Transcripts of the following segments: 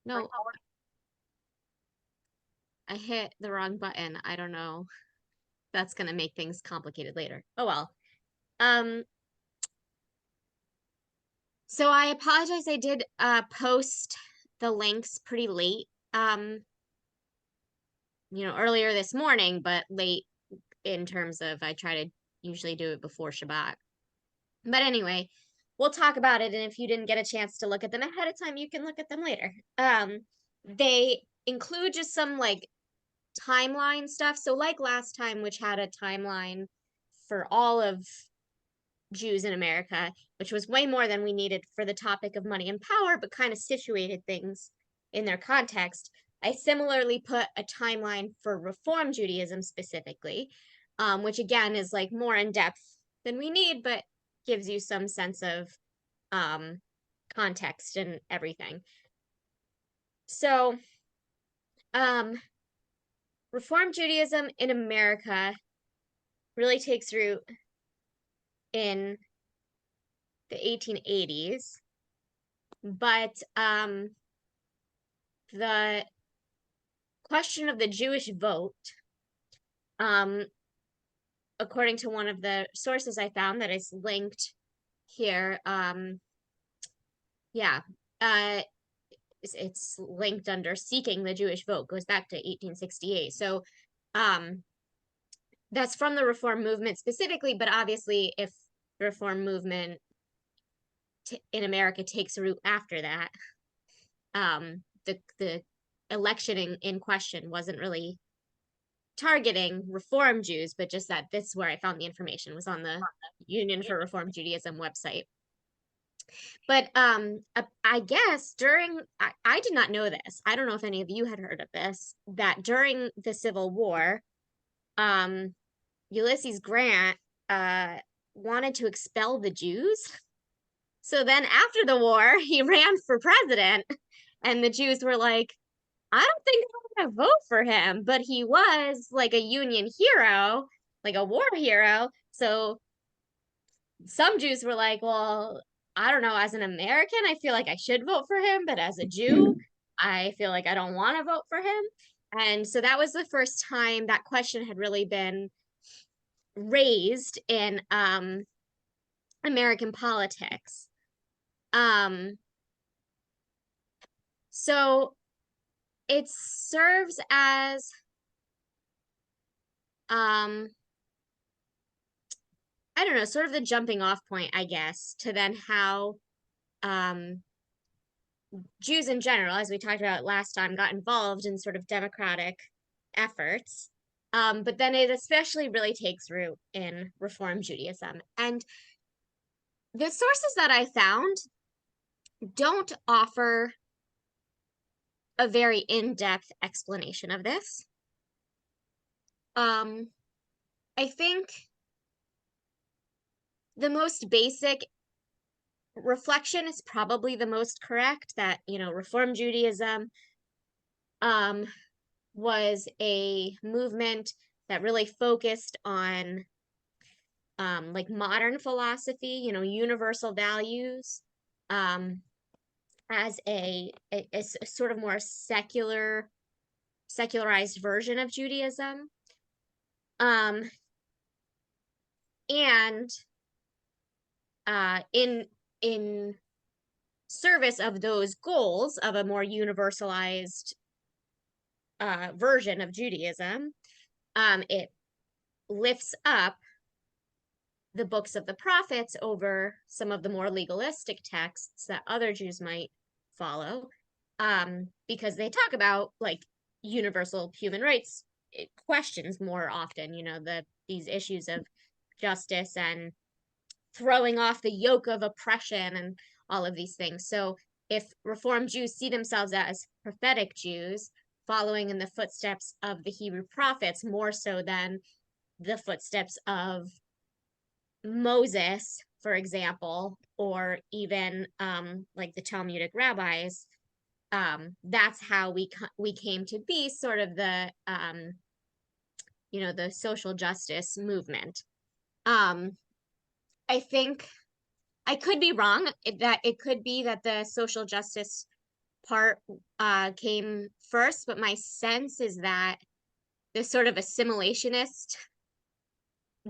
No, I hit the wrong button. I don't know. That's gonna make things complicated later. Oh well. Um, so I apologize. I did post the links pretty late. Earlier this morning, but late in terms of I try to usually do it before Shabbat. But anyway, we'll talk about it. And if you didn't get a chance to look at them ahead of time, you can look at them later. They include just some like timeline stuff. So, like last time, which had a timeline for all of Jews in America, which was way more than we needed for the topic of money and power, but kind of situated things in their context. I similarly put a timeline for Reform Judaism specifically, which again is like more in depth than we need, but gives you some sense of um, context and everything. So, um, Reform Judaism in America really takes root in the 1880s, but the question of the Jewish vote, um, according to one of the sources I found that is linked here, yeah, uh, it's linked under seeking the Jewish vote, goes back to 1868. So, um, that's from the Reform movement specifically, but obviously, if the Reform movement in America takes root after that, the election in question wasn't really targeting Reform Jews, but just that this is where I found the information was on the Union for Reform Judaism website. But I guess I did not know this. I don't know if any of you had heard of this, that during the Civil War, um, Ulysses Grant wanted to expel the Jews. So then after the war, he ran for president, and the Jews were like, I don't think I'm gonna vote for him, but he was like a Union hero, like a war hero. So some Jews were like, well, I don't know, as an American, I feel like I should vote for him, but as a Jew, I feel like I don't want to vote for him. And so that was the first time that question had really been raised in American politics. Um, so it serves as um I don't know, sort of the jumping off point, I guess, to then how um Jews in general, as we talked about last time, got involved in sort of democratic efforts. But then it especially really takes root in Reform Judaism. And the sources that I found don't offer a very in-depth explanation of this. Um, I think the most basic reflection is probably the most correct, that, Reform Judaism um, was a movement that really focused on like modern philosophy, universal values, um, as a sort of more secularized version of Judaism. Um, and in service of those goals of a more universalized version of Judaism, it lifts up the books of the prophets over some of the more legalistic texts that other Jews might follow, because they talk about like universal human rights questions more often. These issues of justice and throwing off the yoke of oppression and all of these things. So if Reform Jews see themselves as prophetic Jews, following in the footsteps of the Hebrew prophets more so than the footsteps of Moses, for example, or even like the Talmudic rabbis, that's how we came to be sort of the social justice movement. I think I could be wrong, that it could be that the social justice part came first, but my sense is that this sort of assimilationist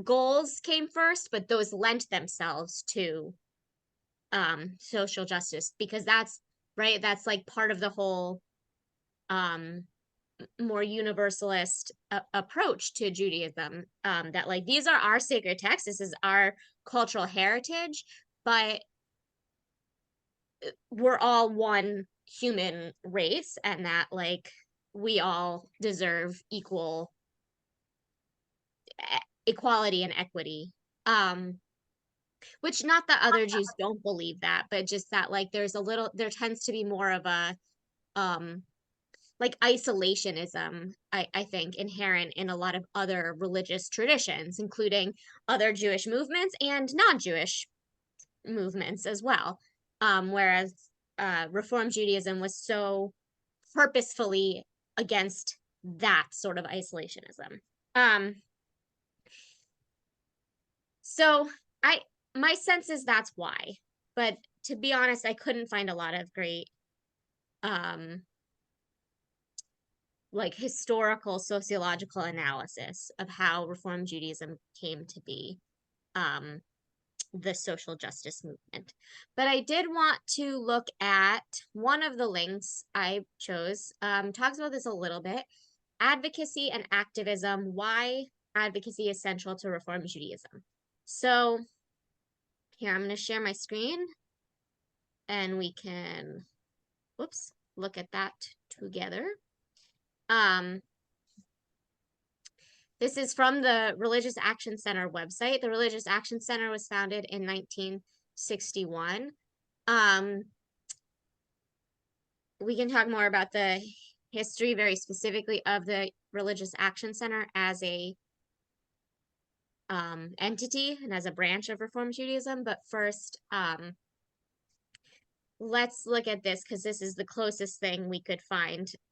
goals came first, but those lent themselves to social justice, because that's right, that's like part of the whole um more universalist approach to Judaism, that like these are our sacred texts, this is our cultural heritage, but we're all one human race, and that like we all deserve equal equality and equity. Which, not that other Jews don't believe that, but just that like there tends to be more of a um like isolationism, I think, inherent in a lot of other religious traditions, including other Jewish movements and non-Jewish movements as well. Whereas Reform Judaism was so purposefully against that sort of isolationism. Um, so I my sense is that's why. But to be honest, I couldn't find a lot of great um like historical sociological analysis of how Reform Judaism came to be um the social justice movement. But I did want to look at one of the links I chose, talks about this a little bit, advocacy and activism, why advocacy is central to Reform Judaism. So here, I'm going to share my screen and we can, whoops, look at that together. Um, This is from the Religious Action Center website. The Religious Action Center was founded in 1961. We can talk more about the history very specifically of the Religious Action Center as a entity and as a branch of Reform Judaism. But first, let's look at this, because this is the closest thing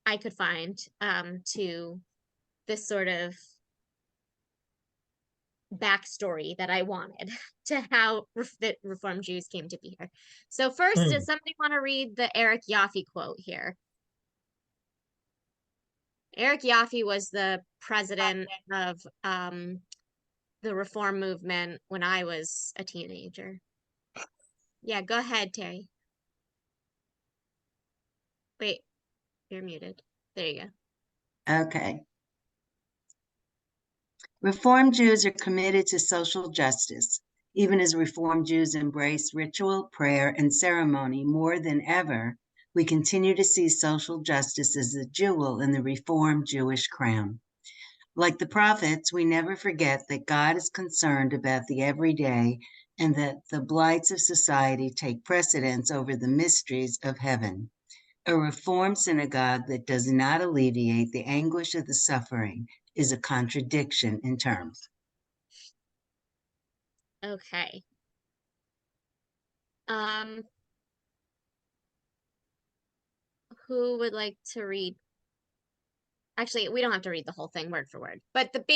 I could find to this sort of backstory that I wanted to how that Reform Jews came to be here. So first, does somebody want to read the Eric Yaffe quote here? Eric Yaffe was the president of the Reform movement when I was a teenager. Yeah, go ahead, Terry. Wait, you're muted. There you go. Okay. Reform Jews are committed to social justice. Even as Reform Jews embrace ritual, prayer, and ceremony more than ever, we continue to see social justice as a jewel in the Reformed Jewish crown. Like the prophets, we never forget that God is concerned about the everyday and that the blights of society take precedence over the mysteries of heaven. A Reformed synagogue that does not alleviate the anguish of the suffering is a contradiction in terms. Okay. Um, who would like to read? Actually, we don't have to read the whole thing word for word, but that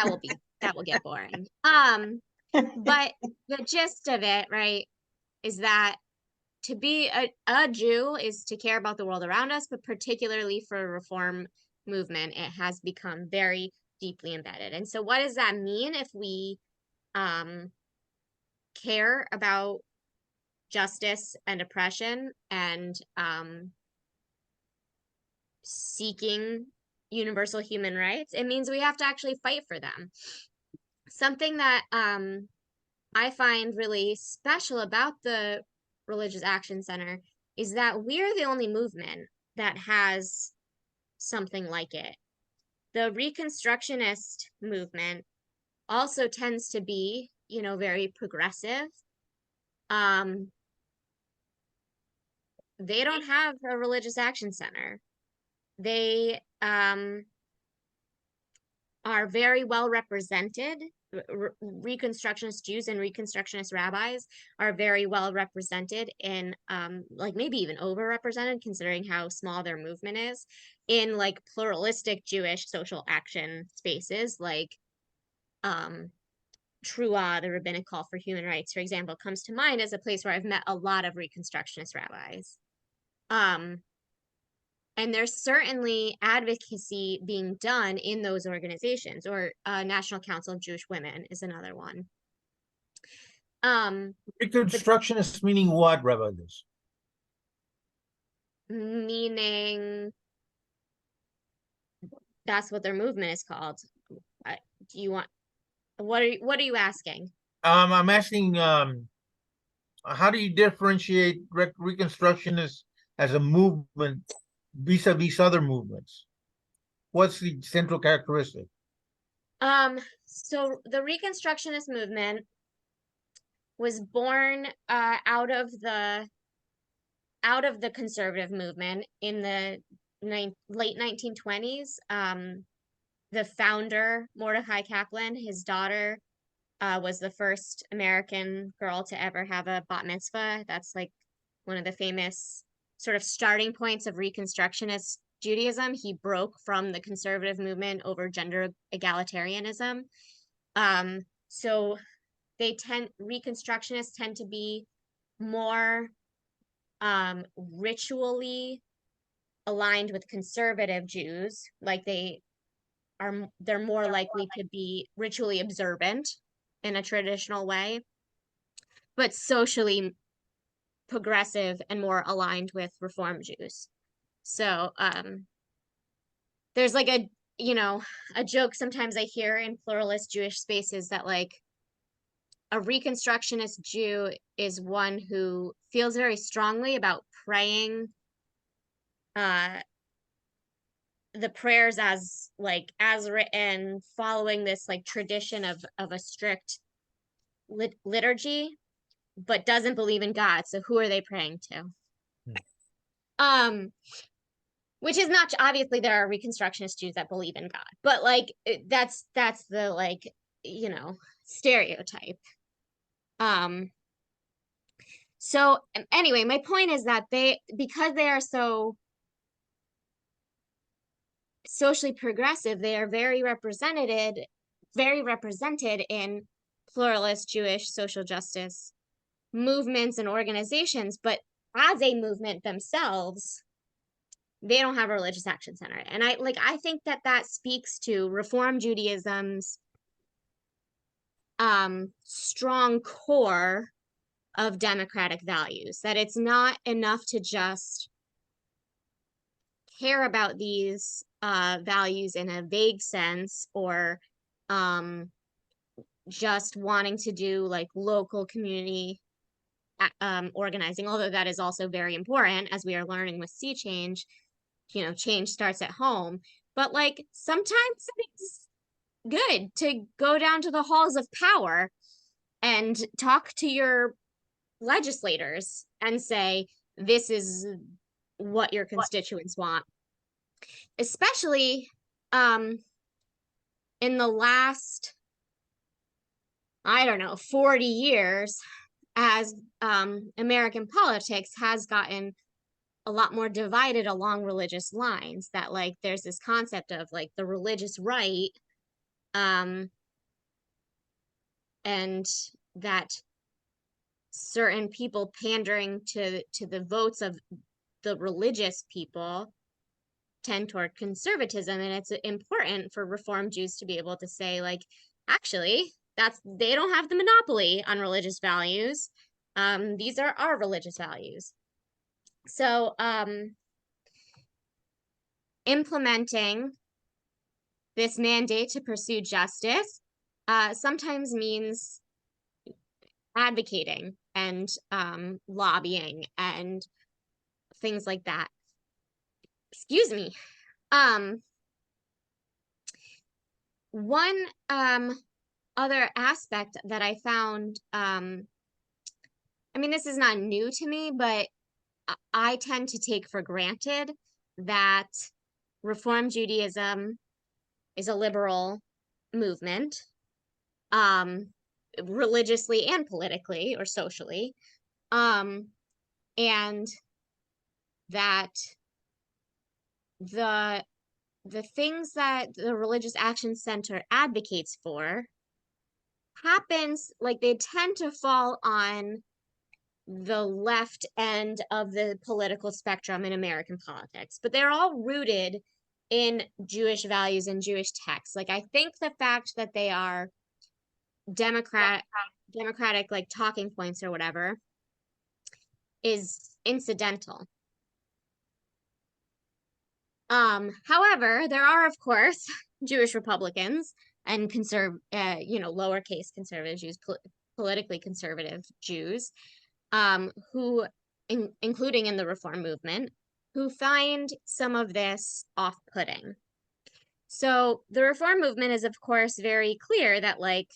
will get boring. But the gist of it, right, is that to be a Jew is to care about the world around us, but particularly for a reform movement, it has become very deeply embedded. And so what does that mean if we care about justice and oppression and seeking universal human rights? It means we have to actually fight for them. Something that I find really special about the Religious Action Center is that we're the only movement that has something like it. The Reconstructionist movement also tends to be, very progressive. Um, they don't have a Religious Action Center. They are very well represented. Reconstructionist Jews and Reconstructionist rabbis are very well represented in, like maybe even overrepresented, considering how small their movement is, in like pluralistic Jewish social action spaces, like Truah, the Rabbinic Call for Human Rights, for example, comes to mind as a place where I've met a lot of Reconstructionist rabbis. Um, and there's certainly advocacy being done in those organizations, or National Council of Jewish Women is another one. But Reconstructionist meaning what, Rabbi? This meaning that's what their movement is called. Do you want, what are you asking? I'm asking, how do you differentiate Reconstructionists as a movement vis-a-vis other movements? What's the central characteristic? So the Reconstructionist movement was born out of the conservative movement in the late 1920s. The founder, Mordecai Kaplan, his daughter, was the first American girl to ever have a bat mitzvah. That's like one of the famous sort of starting points of Reconstructionist Judaism. He broke from the conservative movement over gender egalitarianism. So Reconstructionists tend to be more ritually aligned with conservative Jews. Like they're more likely to be ritually observant in a traditional way, but socially progressive and more aligned with Reform Jews. So there's like a joke sometimes I hear in pluralist Jewish spaces that like a Reconstructionist Jew is one who feels very strongly about praying uh the prayers as written, following this like tradition of a strict liturgy, but doesn't believe in God. So who are they praying to? Um, which is not, obviously there are Reconstructionist Jews that believe in God, but like that's the like stereotype. Um, so anyway, my point is that because they are so socially progressive, they are very represented in pluralist Jewish social justice movements and organizations, but as a movement themselves, they don't have a religious action center. And I think that speaks to Reform Judaism's strong core of democratic values, that it's not enough to just care about these values in a vague sense, or just wanting to do like local community organizing, although that is also very important, as we are learning with sea change. Change starts at home, but like sometimes it's good to go down to the halls of power and talk to your legislators and say, this is what your constituents want, especially in the last, I don't know, 40 years, as American politics has gotten a lot more divided along religious lines, that like there's this concept of like the religious right, and that certain people pandering to the votes of the religious people tend toward conservatism. And it's important for Reform Jews to be able to say, like, actually, they don't have the monopoly on religious values. These are our religious values. So implementing this mandate to pursue justice sometimes means advocating and lobbying and things like that. Excuse me. One other aspect that I found, I mean, this is not new to me, but I tend to take for granted that Reform Judaism is a liberal movement, religiously and politically or socially, and that the things that the Religious Action Center advocates for happens, like they tend to fall on the left end of the political spectrum in American politics, but they're all rooted in Jewish values and Jewish texts. Like, I think the fact that they are democratic like talking points or whatever is incidental. However, there are, of course, Jewish Republicans and lowercase conservative Jews, politically conservative Jews, who, including in the reform movement, who find some of this off-putting. So the reform movement is, of course, very clear that, like,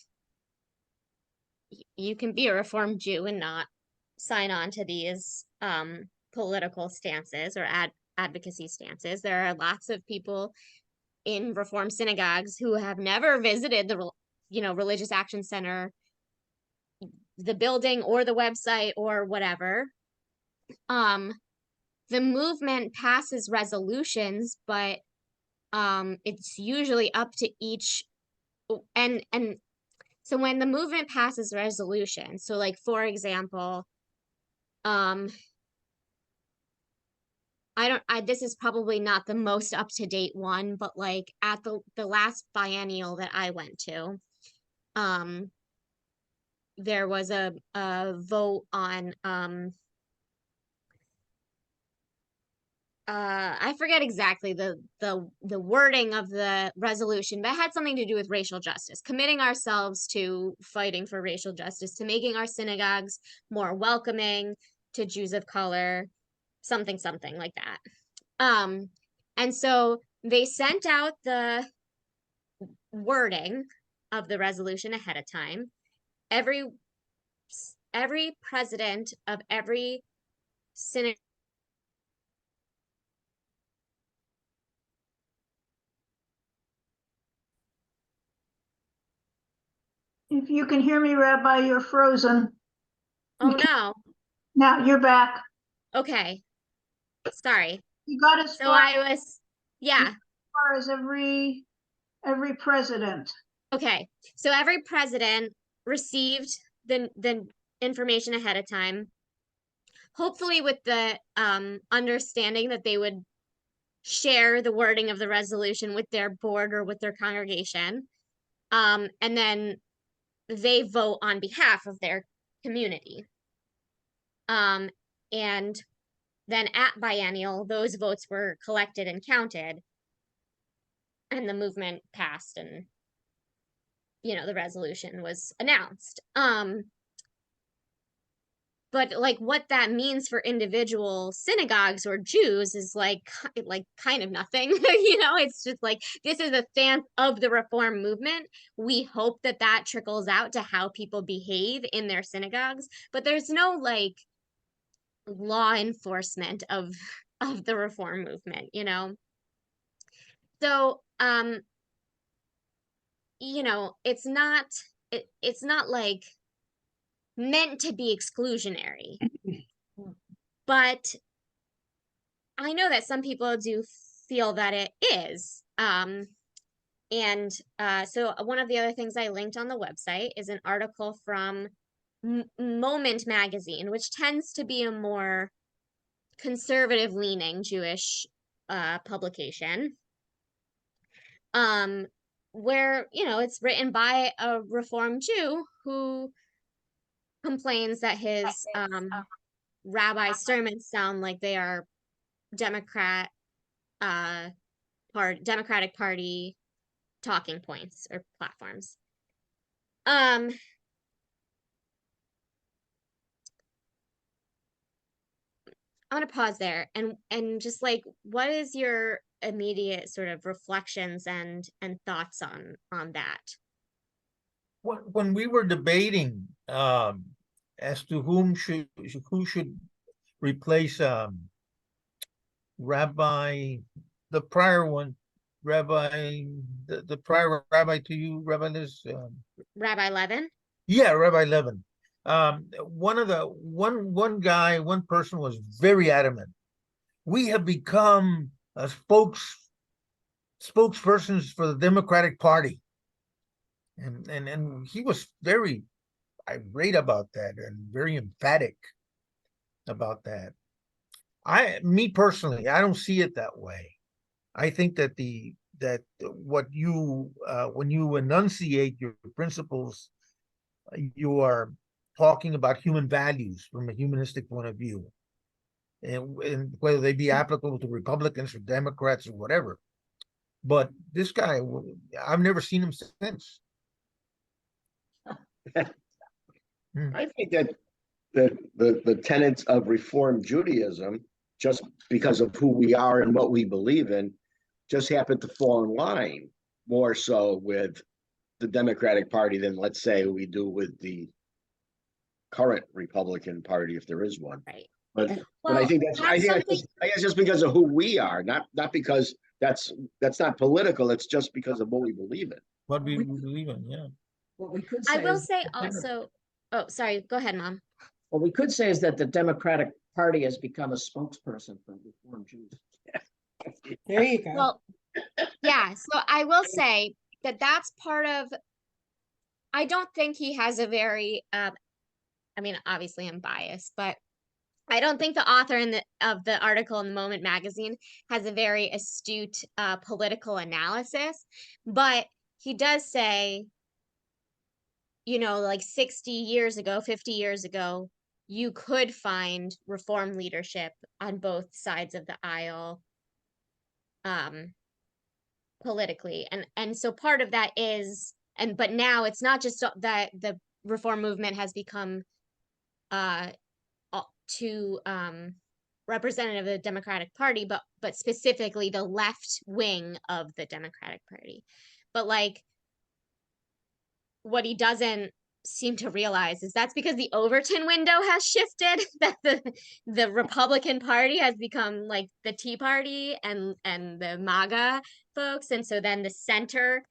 you can be a reform Jew and not sign on to these political stances or advocacy stances. There are lots of people in reform synagogues who have never visited the religious action center, the building or the website or whatever. The movement passes resolutions, but it's usually up to each, and so when the movement passes resolutions, so like, for example, this is probably not the most up-to-date one, but like at the last biennial that I went to, there was a vote on I forget exactly the wording of the resolution, but it had something to do with racial justice, committing ourselves to fighting for racial justice, to making our synagogues more welcoming to Jews of color, something like that. And so they sent out the wording of the resolution ahead of time. Every president of every synagogue. If you can hear me, Rabbi, you're frozen. Oh no. Now you're back. Okay. Sorry. You got as So far yeah. as every president. Okay. So every president received the information ahead of time, hopefully with the understanding that they would share the wording of the resolution with their board or with their congregation. And then they vote on behalf of their community. And then at biennial, those votes were collected and counted, and the movement passed, and the resolution was announced. But like, what that means for individual synagogues or Jews is like kind of nothing. It's just like, this is a stance of the reform movement. We hope that that trickles out to how people behave in their synagogues, but there's no like law enforcement of the reform movement. So it's not like meant to be exclusionary. But I know that some people do feel that it is. So one of the other things I linked on the website is an article from Moment magazine, which tends to be a more conservative leaning Jewish publication. Where, it's written by a Reform Jew who complains that his rabbi sermons sound like they are Democratic Party talking points or platforms. I'm gonna pause there and just like, what is your immediate sort of reflections and thoughts on that? When we were debating as to who should replace Rabbi, the prior one, Rabbi, the prior rabbi to you, Rabbi Liz, Rabbi Levin? Yeah, Rabbi Levin. One guy, one person was very adamant. We have become a spokespersons for the Democratic Party. And he was very irate about that and very emphatic. about that. Me personally, I don't see it that way. I think that what you when you enunciate your principles, you are talking about human values from a humanistic point of view, and whether they be applicable to Republicans or Democrats or whatever. But this guy, I've never seen him since. I think that the tenets of Reform Judaism, just because of who we are and what we believe in, just happen to fall in line more so with the Democratic Party than, let's say, we do with the current Republican Party, if there is one. Right. But Well, I think that's something. I guess just because of who we are, not because that's not political. It's just because of what we believe in. What we believe in, yeah. What we could I say will is say that the Demo- also. Oh, sorry. Go ahead, Mom. what we could say is that the Democratic Party has become a spokesperson for Reform Jews. There you go. Well, yeah. So I will say that that's part of. I don't think he has a very. I mean, obviously, I'm biased, but I don't think the author of the article in the Moment magazine has a very astute political analysis, but he does say, like 60 years ago, 50 years ago, you could find reform leadership on both sides of the aisle politically. And so part of that is, but now it's not just that the reform movement has become too representative of the Democratic Party, but specifically the left wing of the Democratic Party. But like what he doesn't seem to realize is that's because the Overton window has shifted, that the Republican Party has become like the Tea Party and the MAGA folks, and so then the center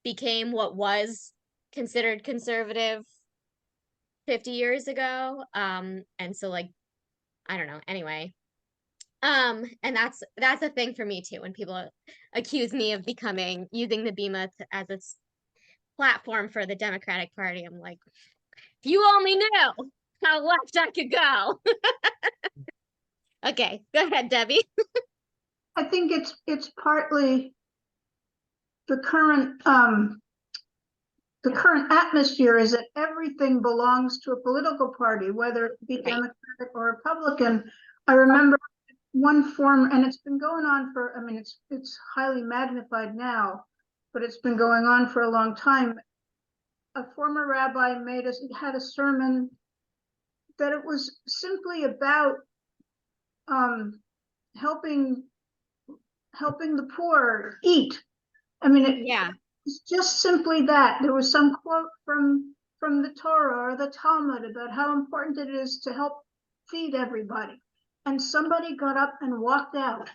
became what was considered conservative 50 years ago. And so like I don't know. Anyway, and that's a thing for me too. When people accuse me of using the BEMA as a platform for the Democratic Party, I'm like, if you only knew how left I could go. Okay, go ahead, Debbie. I think it's partly the current atmosphere is that everything belongs to a political party, whether it be Democratic or Republican. I remember one form, and it's been going on for, I mean, it's highly magnified now, but it's been going on for a long time. A former rabbi had a sermon that it was simply about helping the poor eat. I mean, Yeah. It's just simply that. There was some quote from the Torah or the Talmud about how important it is to help feed everybody. And somebody got up and walked out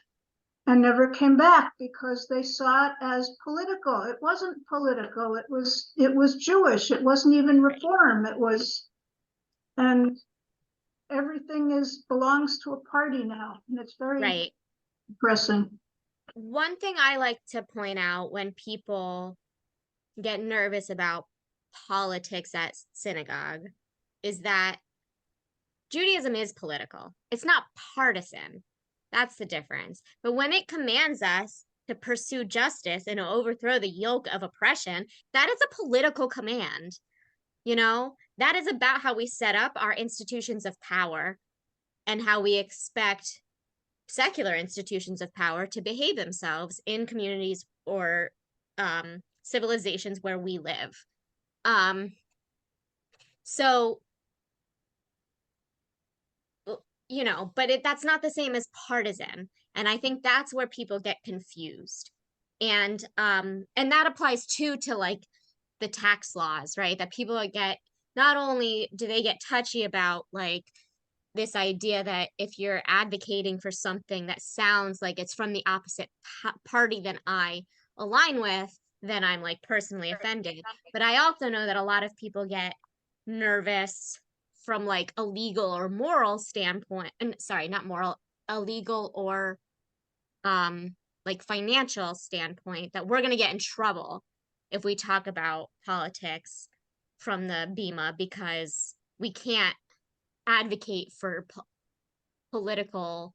and never came back because they saw it as political. It wasn't political. It was Jewish. It wasn't even reform. It was, and everything belongs to a party now. And it's very depressing. One thing I like to point out when people get nervous about politics at synagogue is that Judaism is political. It's not partisan. That's the difference. But when it commands us to pursue justice and overthrow the yoke of oppression, that is a political command. That is about how we set up our institutions of power and how we expect secular institutions of power to behave themselves in communities or civilizations where we live. So, but that's not the same as partisan. And I think that's where people get confused. And that applies too to like the tax laws, right? That people get, not only do they get touchy about like this idea that if you're advocating for something that sounds like it's from the opposite party than I align with, then I'm like personally offended. But I also know that a lot of people get nervous from like a legal or moral standpoint, and sorry, not moral, a legal or like financial standpoint, that we're going to get in trouble if we talk about politics from the BEMA because we can't advocate for political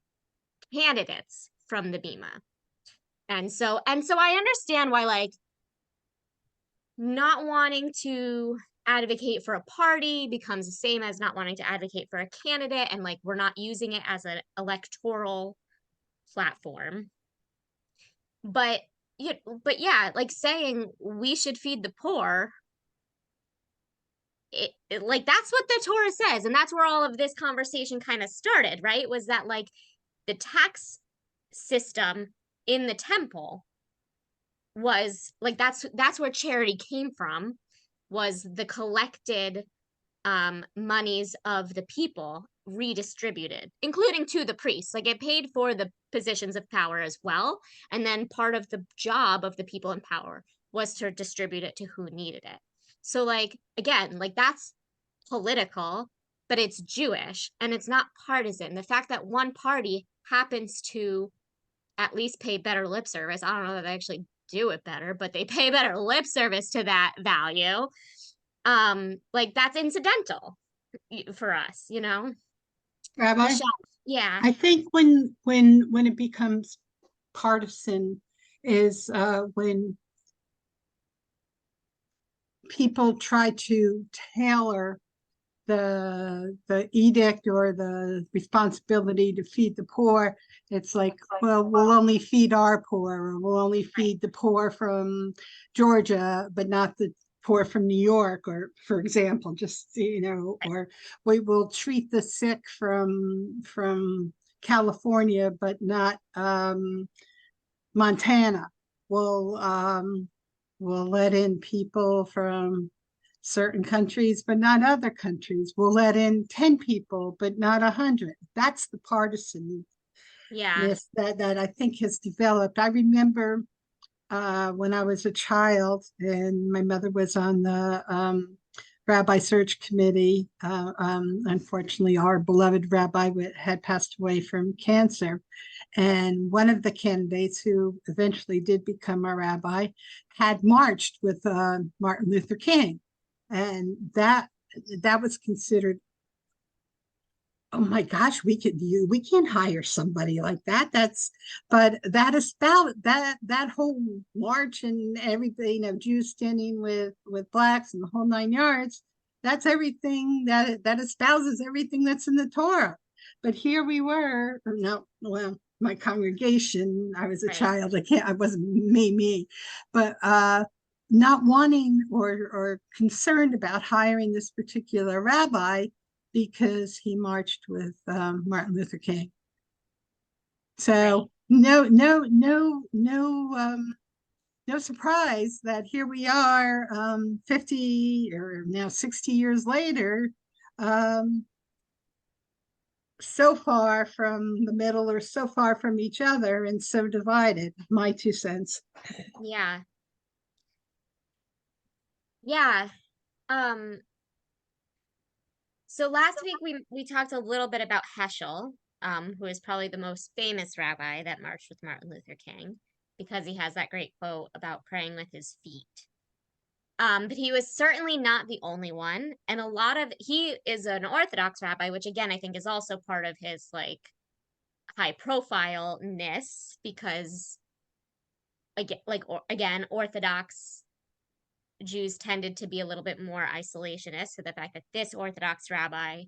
candidates from the Bema. And so I understand why, like, not wanting to advocate for a party becomes the same as not wanting to advocate for a candidate, and like we're not using it as an electoral platform. But yeah, like saying we should feed the poor, like that's what the Torah says, and that's where all of this conversation kind of started, right? Was that like the tax system in the temple was like that's where charity came from, was the collected monies of the people redistributed, including to the priests. Like it paid for the positions of power as well, and then part of the job of the people in power was to distribute it to who needed it. So like again, like that's political, but it's Jewish and it's not partisan. The fact that one party happens to at least pay better lip service, I don't know that they actually do it better, but they pay better lip service to that value. Like that's incidental for us, you know. Rabbi, Michelle, yeah, I think when it becomes partisan is when people try to tailor the edict or the responsibility to feed the poor. It's like, well, we'll only feed our poor, or we'll only feed the poor from Georgia, but not the poor from New York, or for example, just or we will treat the sick from California, but not Montana. We'll let in people from certain countries, but not other countries. We'll let in 10 people, but not 100. That's the partisanness yeah, that I think has developed. I remember when I was a child and my mother was on the rabbi search committee. Unfortunately, our beloved rabbi had passed away from cancer. And one of the candidates who eventually did become a rabbi had marched with Martin Luther King. And that was considered, oh my gosh, we can't hire somebody like that. But that is about that whole march and everything of Jews standing with blacks and the whole 9 yards. That's everything that espouses everything that's in the Torah. But here we were, or no, well, my congregation, I was a child, I wasn't me, but not wanting or concerned about hiring this particular rabbi because he marched with Martin Luther King. So no surprise that here we are 50 or now 60 years later, so far from the middle or so far from each other and so divided. My 2 cents. yeah, yeah. So last week we talked a little bit about Heschel, who is probably the most famous rabbi that marched with Martin Luther King, because he has that great quote about praying with his feet. But he was certainly not the only one. And he is an Orthodox rabbi, which again, I think is also part of his like high profile-ness, because again, Orthodox Jews tended to be a little bit more isolationist. So the fact that this Orthodox rabbi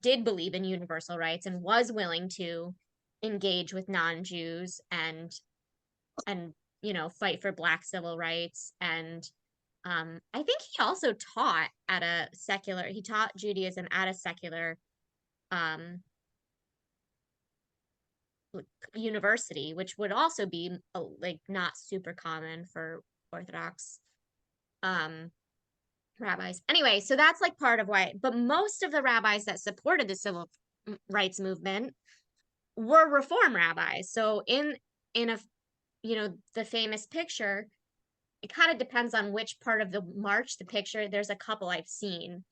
did believe in universal rights and was willing to engage with non-Jews and fight for Black civil rights. And I think he also taught he taught Judaism at a secular university, which would also be like not super common for Orthodox rabbis. Anyway, so that's like part of why, but most of the rabbis that supported the civil rights movement were Reform rabbis. So in a the famous picture, it kind of depends on which part of the march the picture. There's a couple I've seen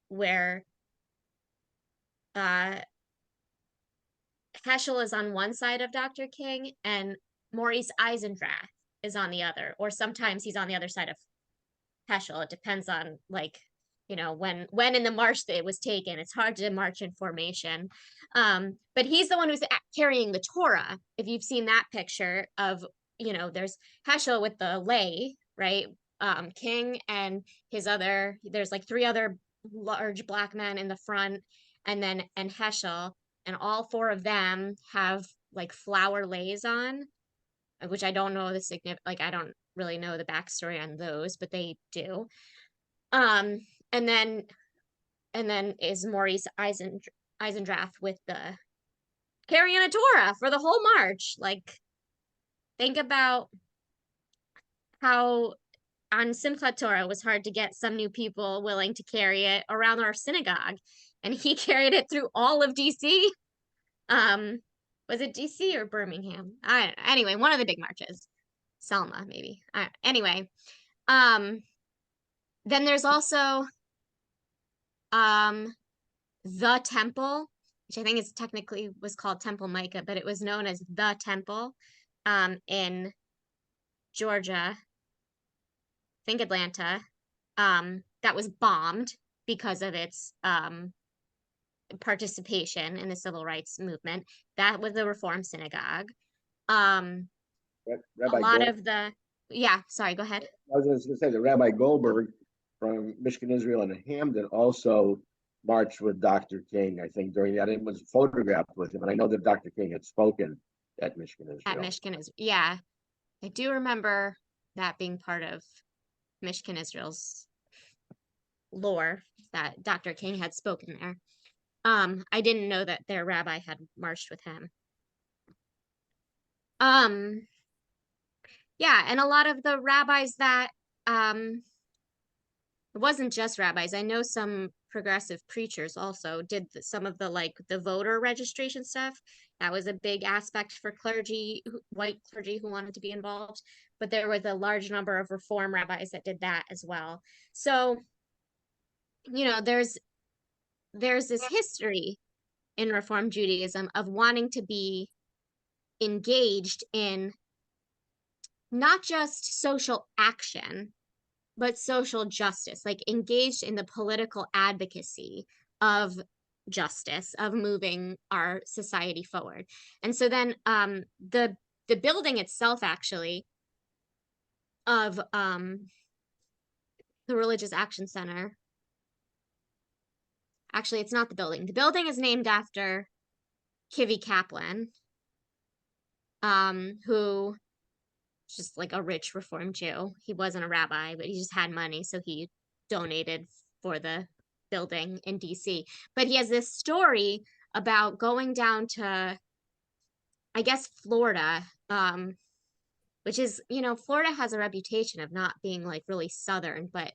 where Heschel is on one side of Dr. King and Maurice Eisendrath is on the other, or sometimes he's on the other side of Heschel. It depends on like you know, when in the march that it was taken. It's hard to march in formation. But he's the one who's carrying the Torah. If you've seen that picture of, you know, there's Heschel with the lay, right? King and there's like three other large black men in the front, and Heschel, and all four of them have like flower lays on, which I don't know the like I don't really know the backstory on those, but they do. And then is Maurice Eisendrath with the carrying a Torah for the whole march. Like, think about how on Simchat Torah it was hard to get some new people willing to carry it around our synagogue, and he carried it through all of DC. Was it DC or Birmingham? I don't know. Anyway, one of the big marches. Selma, maybe. Anyway, then there's also the temple, which I think is technically was called Temple Micah, but it was known as the temple in Georgia, I think Atlanta, that was bombed because of its participation in the civil rights movement. That was the Reform Synagogue. A Rabbi lot Gold, of the, yeah, sorry, go ahead. I was going to say that Rabbi Goldberg from Michigan, Israel, and Hamden also marched with Dr. King, I think, during that. It was photographed with him. And I know that Dr. King had spoken at Michigan, Israel. At Michigan is, yeah, I do remember that being part of Michigan Israel's lore, that Dr. King had spoken there. I didn't know that their rabbi had marched with him. Yeah, and a lot of the rabbis that it wasn't just rabbis. I know some progressive preachers also did some of the like the voter registration stuff. That was a big aspect for clergy, white clergy who wanted to be involved. But there was a large number of Reform rabbis that did that as well. So, you know, there's this history in Reform Judaism of wanting to be engaged in not just social action, but social justice, like engaged in the political advocacy of justice, of moving our society forward. And so then the building itself actually of the Religious Action Center, actually it's not the building. The building is named after Kivi Kaplan, who just like a rich Reform Jew. He wasn't a rabbi, but he just had money, so he donated for the building in DC. But he has this story about going down to, I guess, Florida, which is, you know, Florida has a reputation of not being like really Southern, but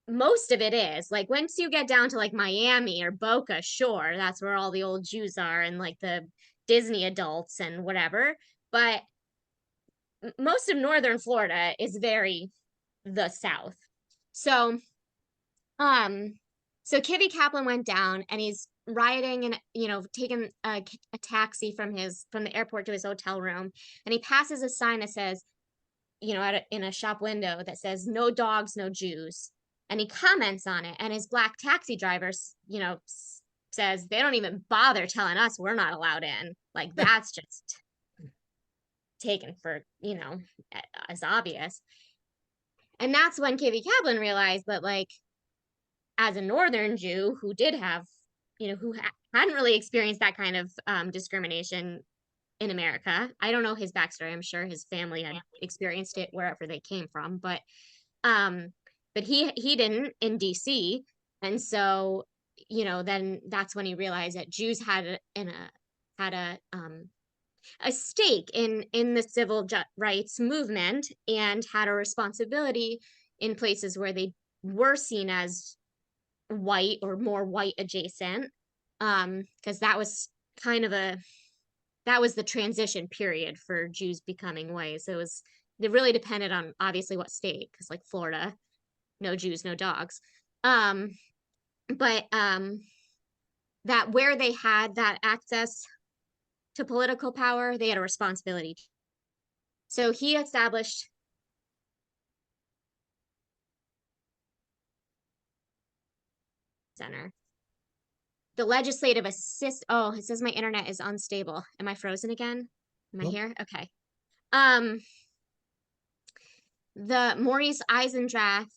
most of it is. Like once you get down to like Miami or Boca, sure, that's where all the old Jews are and like the Disney adults and whatever. But most of northern Florida is very the South. So Kivi Kaplan went down and he's riding and, you know, taking a taxi from the airport to his hotel room, and he passes a sign that says, you know, in a shop window that says "No dogs, no Jews," and he comments on it, and his black taxi driver, you know, says they don't even bother telling us we're not allowed in. Like that's just taken for, you know, as obvious. And that's when Kivi Kaplan realized that, like, as a Northern Jew who did have, you know, who hadn't really experienced that kind of discrimination in America. I don't know his backstory. I'm sure his family had experienced it wherever they came from, but he didn't in DC. And so, you know, then that's when he realized that Jews had a stake in the civil rights movement and had a responsibility in places where they were seen as white or more white adjacent, because that was the transition period for Jews becoming white. So it really depended on obviously what state, because like Florida, no Jews, no dogs. But that where they had that access to political power, they had a responsibility. So he established Center. The legislative assist, oh, it says my internet is unstable. Am I frozen again? Am I Nope. here? Okay. The Maurice Eisendrath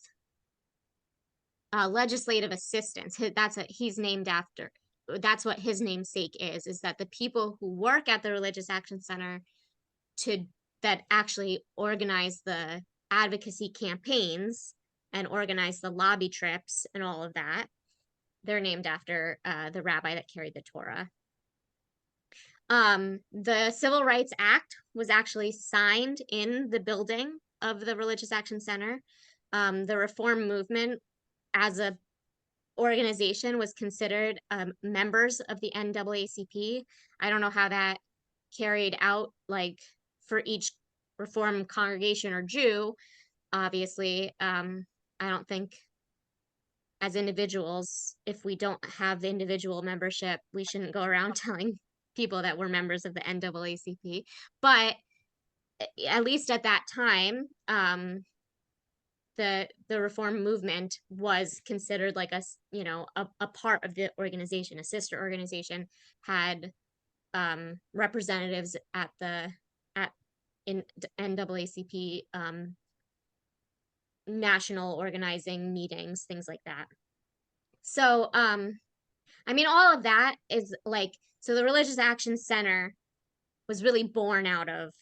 legislative assistants, he's named after, that's what his namesake is that the people who work at the Religious Action Center that actually organize the advocacy campaigns and organize the lobby trips and all of that, they're named after the rabbi that carried the Torah. The Civil Rights Act was actually signed in the building of the Religious Action Center. The Reform Movement as a organization was considered members of the NAACP. I don't know how that carried out, like for each Reform congregation or Jew. Obviously, I don't think as individuals, if we don't have the individual membership, we shouldn't go around telling people that we're members of the NAACP. But at least at that time, the Reform movement was considered like a part of the organization. A sister organization had representatives in NAACP national organizing meetings, things like that. So I mean, all of that is like, so the Religious Action Center was really born out of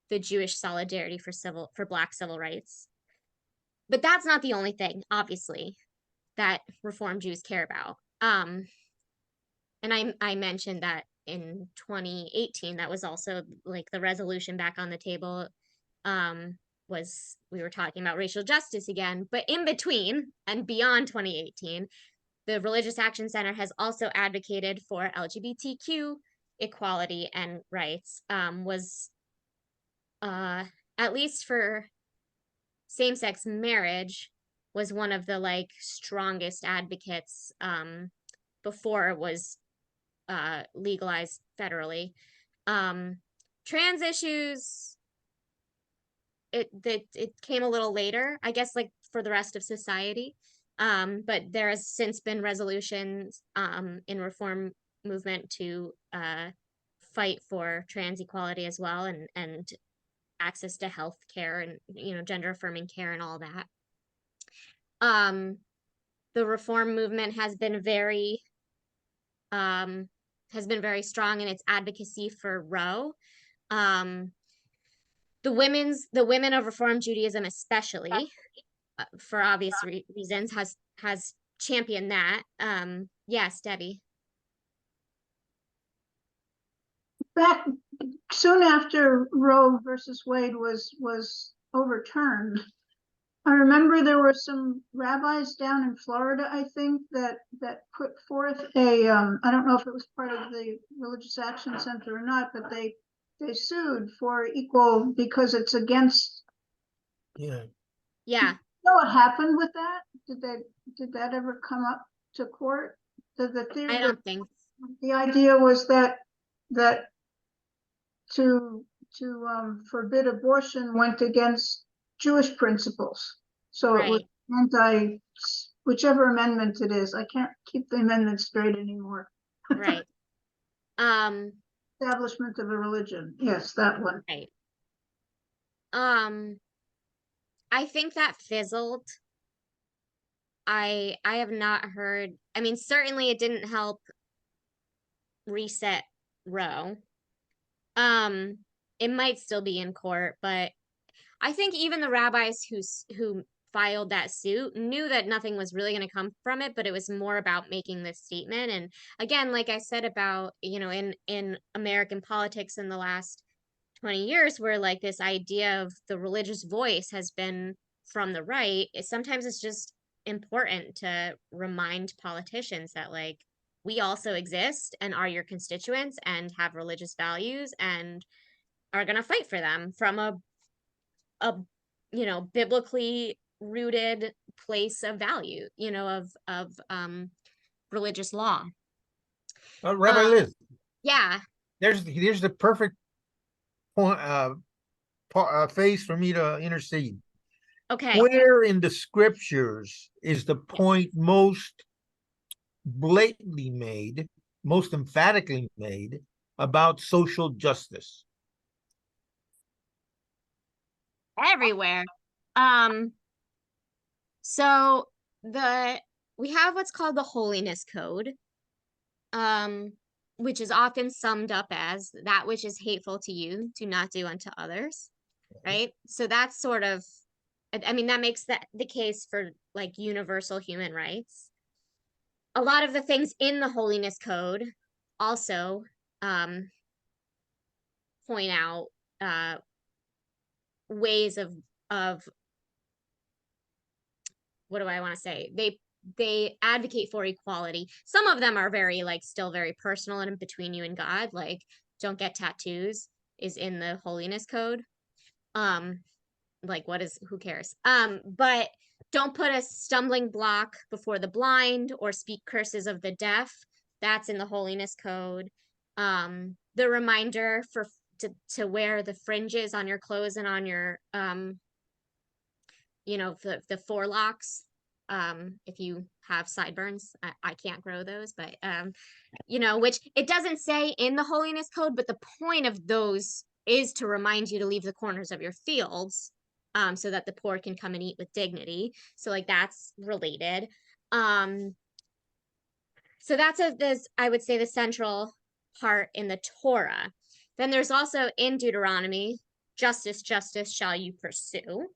the Jewish solidarity for Black civil rights. But that's not the only thing, obviously, that Reform Jews care about. And I mentioned that in 2018, that was also like the resolution back on the table, was we were talking about racial justice again. But in between and beyond 2018, the Religious Action Center has also advocated for LGBTQ equality and rights, was at least for same-sex marriage, was one of the like strongest advocates before it was legalized federally. Trans issues, it came a little later, I guess, like for the rest of society. But there has since been resolutions in Reform movement to fight for trans equality as well, and access to health care and gender affirming care and all that. The Reform movement has been very strong in its advocacy for Roe. The women of Reform Judaism, especially, for obvious reasons, has championed that. Yes, Debbie. Back soon after Roe versus Wade was overturned, I remember there were some rabbis down in Florida, I think, that put forth a I don't know if it was part of the Religious Action Center or not, but they sued for equal, because it's against. Yeah. Yeah. You know what happened with that? Did that ever come up to court? The theory, I don't think. the idea was that to forbid abortion went against Jewish principles. So it was Right. whichever amendment it is. I can't keep the amendment straight anymore. Right. Establishment of a religion. Yes, that one. Right. I think that fizzled. I have not heard. I mean, certainly it didn't help reset Roe. It might still be in court, but I think even the rabbis who filed that suit knew that nothing was really going to come from it, but it was more about making this statement. And again, like I said about, in American politics in the last 20 years, where like this idea of the religious voice has been from the right, sometimes it's just important to remind politicians that like we also exist and are your constituents and have religious values and are going to fight for them from a biblically rooted place of value, of religious law. Rabbi Liz, Yeah. here's the perfect point, phase for me to intercede. Okay. Where in the scriptures is the point most blatantly made, most emphatically made about social justice? Everywhere. Um, so we have what's called the Holiness Code, um, which is often summed up as that which is hateful to you, do not do unto others, right? So that's sort of, I mean, that makes that the case for like universal human rights. A lot of the things in the Holiness Code also point out ways of what do I want to say? They advocate for equality. Some of them are very like still very personal and between you and God, like don't get tattoos is in the Holiness Code. Um, like what is who cares? But don't put a stumbling block before the blind or speak curses of the deaf. That's in the Holiness Code. The reminder for to wear the fringes on your clothes and on your the forelocks, if you have sideburns. I can't grow those, but which it doesn't say in the Holiness Code, but the point of those is to remind you to leave the corners of your fields, so that the poor can come and eat with dignity. So like that's related. So that's this, I would say, the central part in the Torah. Then there's also in Deuteronomy, justice, justice shall you pursue,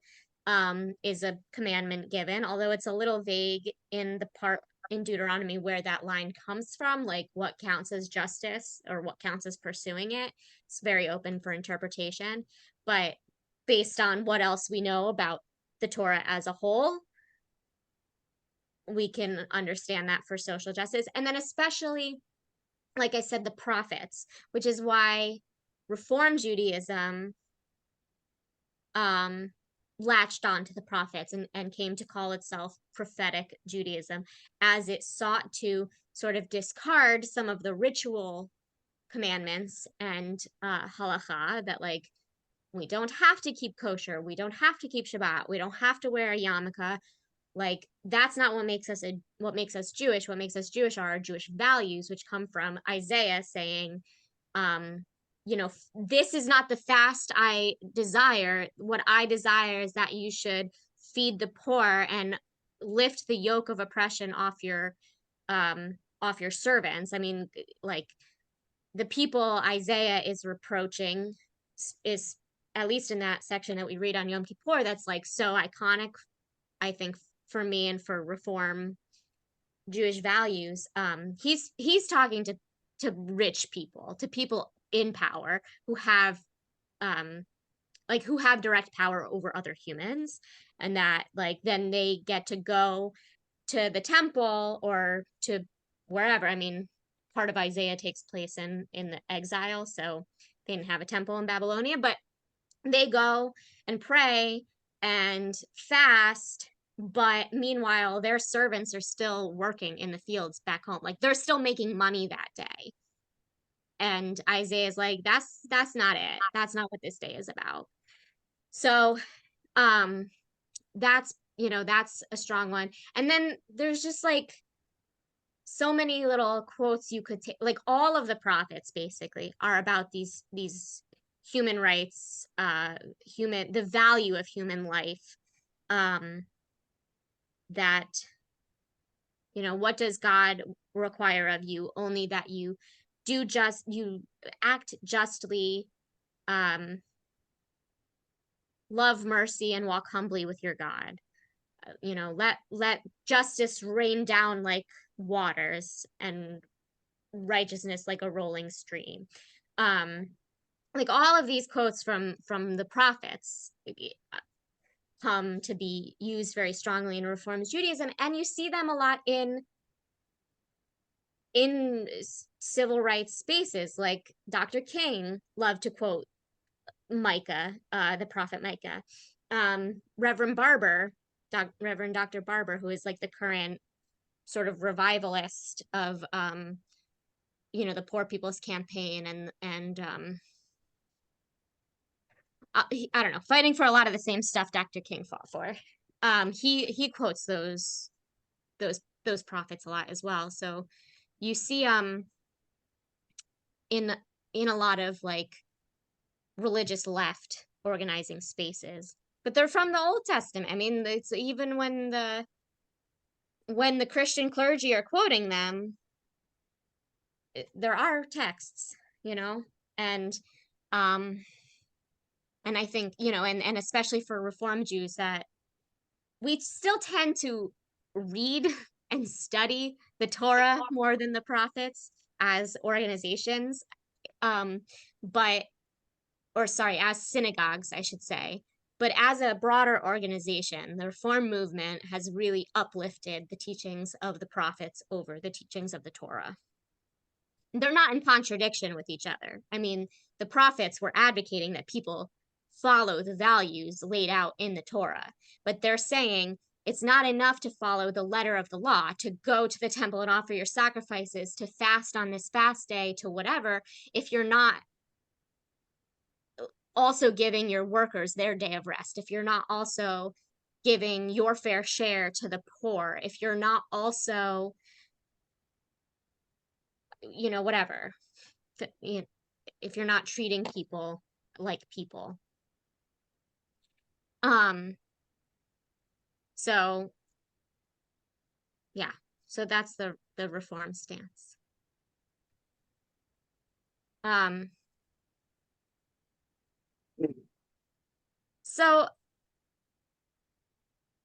is a commandment given, although it's a little vague in the part in Deuteronomy where that line comes from, like what counts as justice or what counts as pursuing it. It's very open for interpretation, but based on what else we know about the Torah as a whole, we can understand that for social justice. And then especially, like I said, the prophets, which is why Reform Judaism latched on to the prophets and came to call itself prophetic Judaism, as it sought to sort of discard some of the ritual commandments and halacha that like we don't have to keep kosher, we don't have to keep Shabbat, we don't have to wear a yarmulke. Like that's not what makes us what makes us Jewish. What makes us Jewish are our Jewish values, which come from Isaiah saying, this is not the fast I desire. What I desire is that you should feed the poor and lift the yoke of oppression off your servants. I mean, like the people Isaiah is reproaching is, at least in that section that we read on Yom Kippur, that's like so iconic, I think, for me and for Reform Jewish values. He's talking to rich people, to people in power who have who have direct power over other humans, and that like then they get to go to the temple or to wherever. I mean, part of Isaiah takes place in the exile, so they didn't have a temple in Babylonia, but they go and pray and fast, but meanwhile their servants are still working in the fields back home, like they're still making money that day. And Isaiah's like, that's not it, that's not what this day is about. So that's a strong one. And then there's just like so many little quotes you could take. Like all of the prophets basically are about these human rights, the value of human life, that what does God require of you? Only that you act justly, love mercy, and walk humbly with your God. Let justice rain down like waters, and righteousness like a rolling stream. Like all of these quotes from the prophets come to be used very strongly in Reform Judaism, and you see them a lot in civil rights spaces. Like Dr. King loved to quote Micah, the prophet Micah. Reverend Dr. Barber, who is like the current sort of revivalist of the Poor People's Campaign, and I don't know, fighting for a lot of the same stuff Dr. King fought for. He quotes those those prophets a lot as well. So you see in a lot of like religious left organizing spaces, but they're from the Old Testament. I mean, it's even when the Christian clergy are quoting them, there are texts, you know, and I think, you know, and especially for Reform Jews, that we still tend to read and study the Torah more than the prophets as organizations, but, or sorry, as synagogues, I should say. But as a broader organization, the Reform movement has really uplifted the teachings of the prophets over the teachings of the Torah. They're not in contradiction with each other. I mean, the prophets were advocating that people follow the values laid out in the Torah, but they're saying it's not enough to follow the letter of the law, to go to the temple and offer your sacrifices, to fast on this fast day, to whatever, if you're not also giving your workers their day of rest, if you're not also giving your fair share to the poor, if you're not also, you know, whatever, if you're not treating people like people. So yeah, so that's the Reform stance. So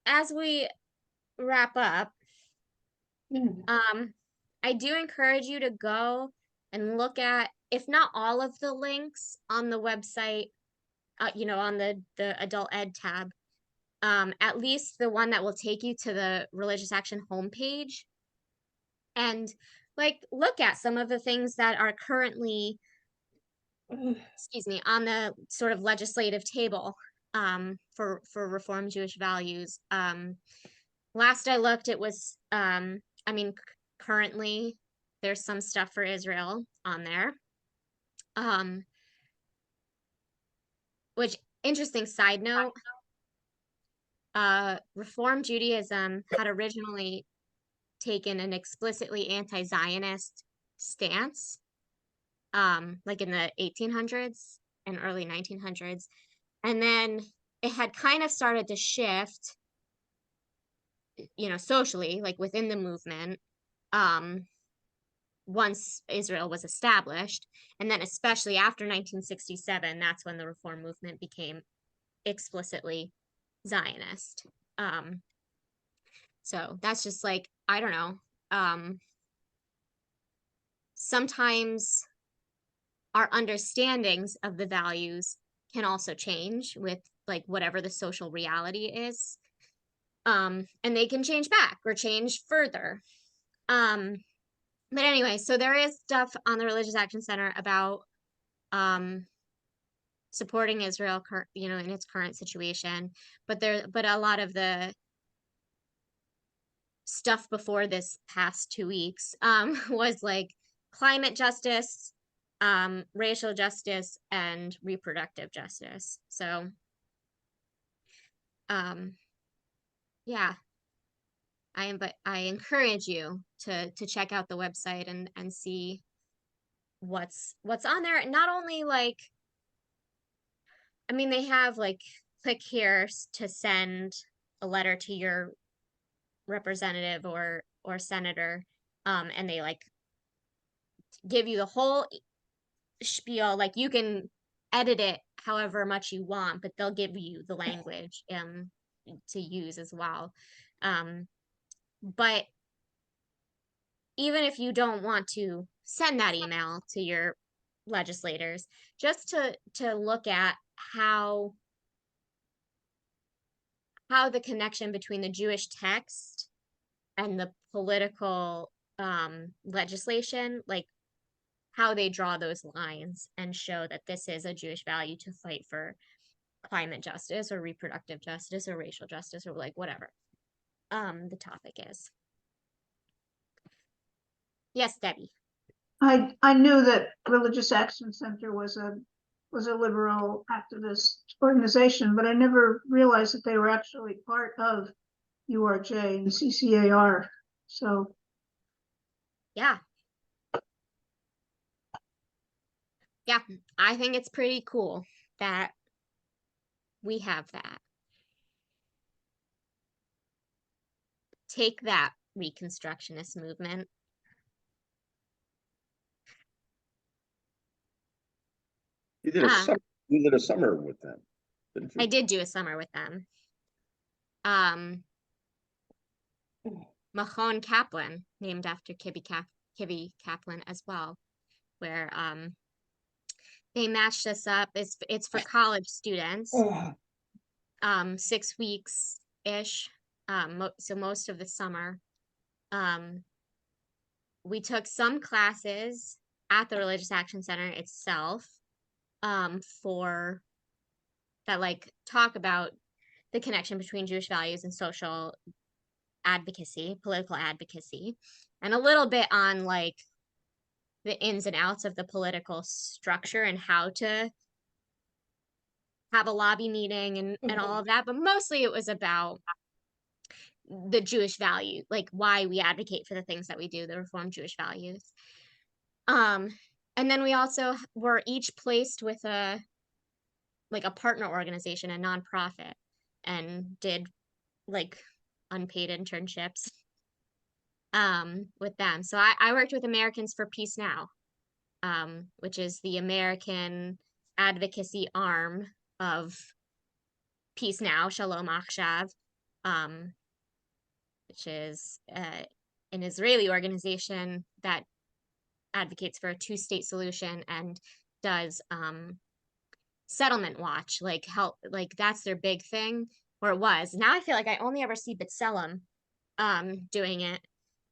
as we wrap up, I do encourage you to go and look at, if not all of the links on the website, you know, on the adult ed tab, at least the one that will take you to the Religious Action homepage, and like look at some of the things that are currently, excuse me, on the sort of legislative table for Reform Jewish values. Last I looked, it was, I mean, currently there's some stuff for Israel on there. Which, interesting side note, Reform Judaism had originally taken an explicitly anti-Zionist stance, like in the 1800s and early 1900s. And then it had kind of started to shift, you know, socially, like within the movement, once Israel was established. And then especially after 1967, that's when the Reform movement became explicitly Zionist. So that's just like, I don't know. Sometimes our understandings of the values can also change with like whatever the social reality is. And they can change back or change further. But anyway, so there is stuff on the Religious Action Center about supporting Israel, you know, in its current situation. But a lot of the stuff before this past 2 weeks was like climate justice, racial justice, and reproductive justice. So yeah, I encourage you to check out the website and see what's on there. And not only like, I mean, they have like click here to send a letter to your representative or senator, and they like give you the whole spiel. Like you can edit it however much you want, but they'll give you the language to use as well. But even if you don't want to send that email to your legislators, just to look at how the connection between the Jewish text and the political legislation, like how they draw those lines and show that this is a Jewish value to fight for climate justice or reproductive justice or racial justice or like whatever the topic is. Yes, Debbie. I knew that Religious Action Center was a liberal activist organization, but I never realized that they were actually part of URJ and CCAR. So Yeah. Yeah, I think it's pretty cool that we have that. Take that, Reconstructionist movement. You did a Uh, summer, you did a summer with them, didn't I you? did do a summer with them. Mahone Kaplan, named after Kibby Kaplan as well, where they matched us up. It's for college students, 6 weeks ish. So most of the summer. We took some classes at the Religious Action Center itself, for that like talk about the connection between Jewish values and social advocacy, political advocacy, and a little bit on like the ins and outs of the political structure and how to have a lobby meeting and all of that. But mostly it was about the Jewish value, like why we advocate for the things that we do, the Reformed Jewish values. And then we also were each placed with a partner organization, a nonprofit, and did like unpaid internships with them. So I worked with Americans for Peace Now, which is the American advocacy arm of Peace Now, Shalom Achshav, which is an Israeli organization that advocates for a two-state solution and does settlement watch, like help, like that's their big thing, or it was. Now I feel like I only ever see B'Tselem doing it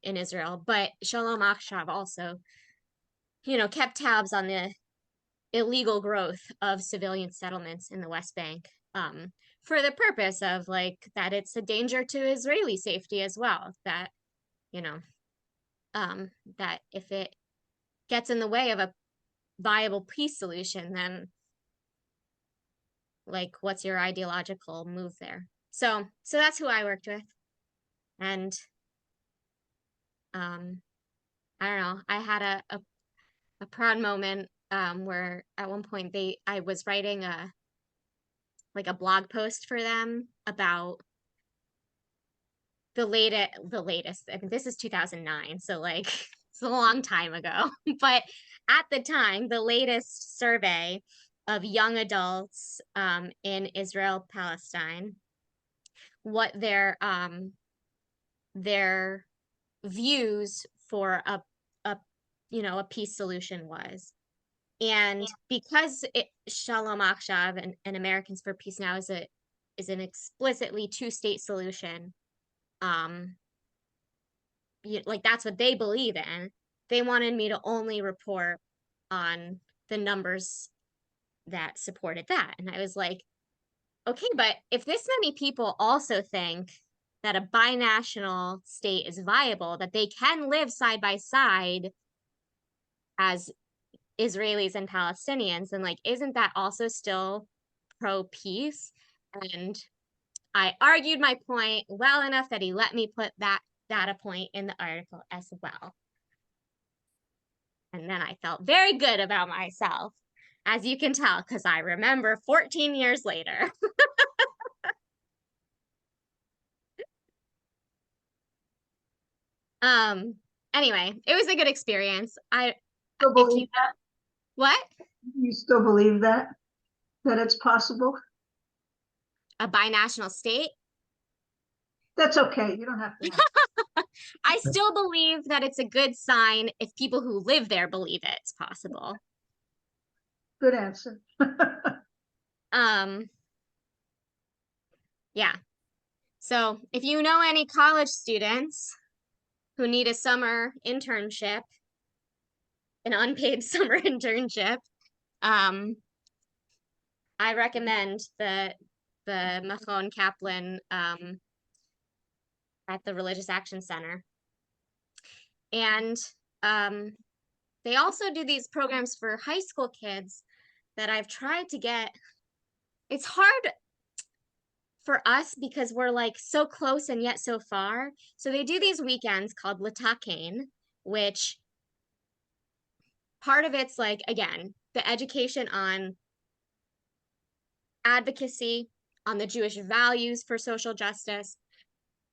in Israel, but Shalom Achshav also, kept tabs on the illegal growth of civilian settlements in the West Bank, for the purpose of like that it's a danger to Israeli safety as well, that that if it gets in the way of a viable peace solution, then like what's your ideological move there? So that's who I worked with. And I don't know, I had a proud moment where at one point I was writing a blog post for them about the latest. I mean, this is 2009, so like it's a long time ago. But at the time, the latest survey of young adults in Israel, Palestine, what their views for a peace solution was. And because Shalom Achshav and Americans for Peace Now is an explicitly two-state solution, like that's what they believe in. They wanted me to only report on the numbers that supported that. And I was like, okay, but if this many people also think that a binational state is viable, that they can live side by side as Israelis and Palestinians, then like, isn't that also still pro-peace? And I argued my point well enough that he let me put that data point in the article as well. And then I felt very good about myself, as you can tell, because I remember 14 years later. Anyway, it was a good experience. still believe that? What? You still believe that it's possible? A binational state? That's okay. You don't have to. I still believe that it's a good sign if people who live there believe it's possible. Good answer. Yeah. So if you know any college students who need a summer internship, an unpaid summer internship, I recommend the Mahone Kaplan at the Religious Action Center. And they also do these programs for high school kids that I've tried to get. It's hard for us, because we're like so close and yet so far. So they do these weekends called Latakain, which part of it's like, again, the education on advocacy, on the Jewish values for social justice,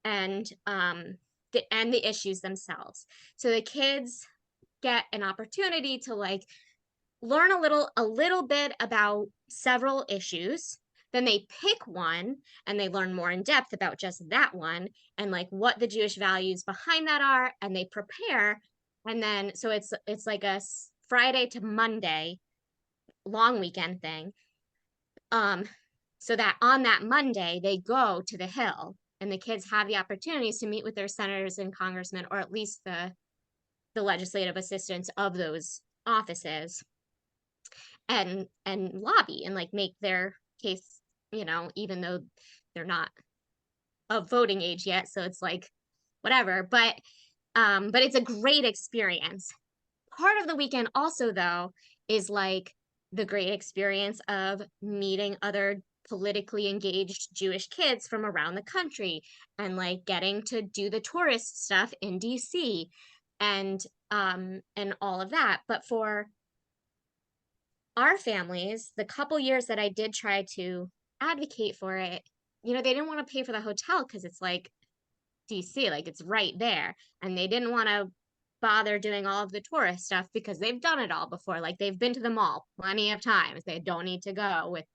and the issues themselves. So the kids get an opportunity to like learn a little bit about several issues. Then they pick one and they learn more in depth about just that one and like what the Jewish values behind that are, and they prepare. And then so it's like a Friday to Monday long weekend thing. So that on that Monday they go to the Hill and the kids have the opportunities to meet with their senators and congressmen, or at least the legislative assistants of those offices, and lobby and like make their case, even though they're not of voting age yet. So it's like whatever, but it's a great experience. Part of the weekend also though is like the great experience of meeting other politically engaged Jewish kids from around the country and like getting to do the tourist stuff in DC and all of that. But for our families, the couple years that I did try to advocate for it, they didn't want to pay for the hotel because it's like DC, like it's right there. And they didn't want to bother doing all of the tourist stuff because they've done it all before. Like they've been to the mall plenty of times. They don't need to go with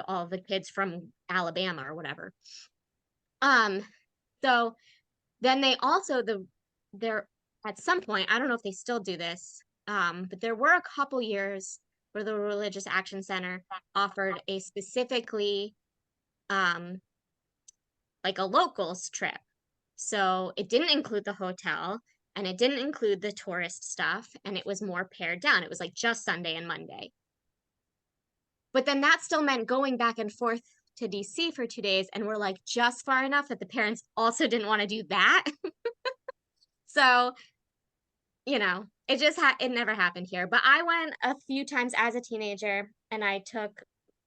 all the kids from Alabama or whatever. So then they also they're at some point, I don't know if they still do this, but there were a couple years where the Religious Action Center offered a specifically like a locals trip. So it didn't include the hotel and it didn't include the tourist stuff, and it was more pared down. It was like just Sunday and Monday. But then that still meant going back and forth to DC for 2 days, and we're like just far enough that the parents also didn't want to do that. So, it never happened here. But I went a few times as a teenager, and I took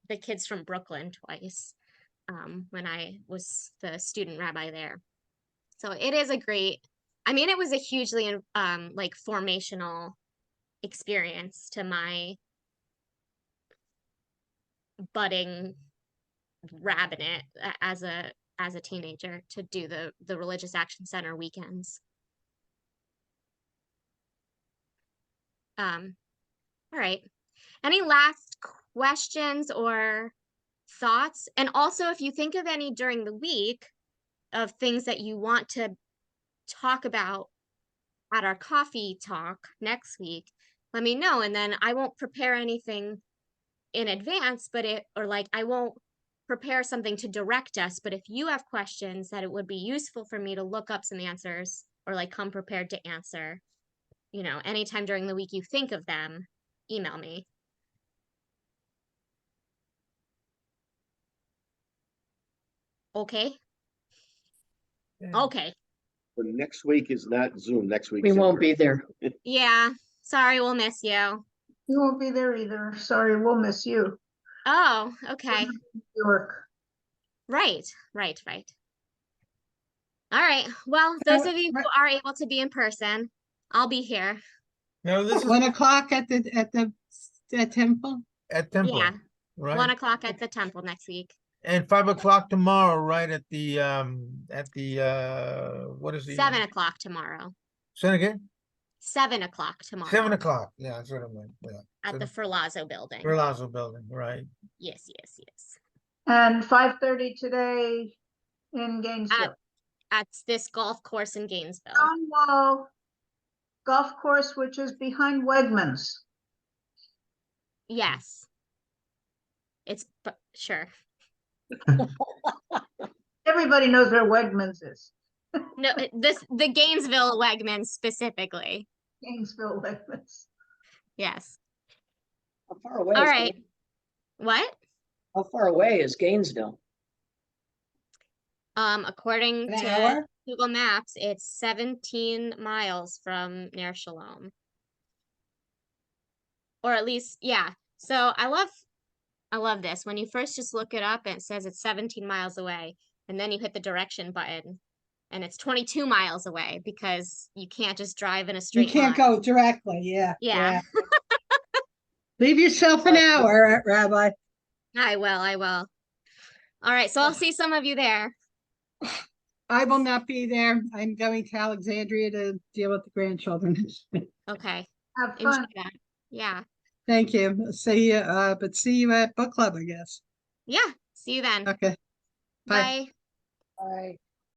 the kids from Brooklyn twice when I was the student rabbi there. So it is it was a hugely like formational experience to my budding rabbinate as a teenager to do the Religious Action Center weekends. All right. Any last questions or thoughts? And also, if you think of any during the week of things that you want to talk about at our coffee talk next week, let me know. And then I won't prepare anything in advance, I won't prepare something to direct us. But if you have questions that it would be useful for me to look up some answers or like come prepared to answer, anytime during the week you think of them, email me. Okay. Yeah. Okay. But next week is not Zoom. Next week We won't be there. Yeah. Sorry, we'll miss you. You won't be there either. Sorry, we'll miss you. Oh, okay. New York. Right. All right. Well, those of you who are able to be in person, I'll be here. No, this is 1 o'clock at the temple. at Temple, Yeah. right? 1 o'clock at the temple next week. And 5 o'clock tomorrow, right? At the what is the 7 o'clock tomorrow. Say it again? 7 o'clock tomorrow. 7 o'clock. Yeah, that's what I meant. Yeah. At the Ferlazzo building. Ferlazzo building, right? Yes. And 5:30 today in Gainesville. At this golf course in Gainesville. Stonewall Golf Course, which is behind Wegmans. Yes. Sure. Everybody knows where Wegmans is. No, the Gainesville Wegmans specifically. Gainesville Wegmans. Yes. How far away? All is right. What? How far away is Gainesville? According An to hour? Google Maps, it's 17 miles from Ner Shalom. Or at least, yeah. So I love I love this. When you first just look it up, it says it's 17 miles away, and then you hit the direction button, and it's 22 miles away because you can't just drive in a You straight can't line. go directly, yeah. Yeah. Leave yourself an hour, Rabbi. I will, I will. All right, so I'll see some of you there. I will not be there. I'm going to Alexandria to deal with the grandchildren. Okay. Have Enjoy fun. that. Yeah. Thank you. See you, but see you at book club, I guess. Yeah. See you then. Okay. Bye. Bye. Bye.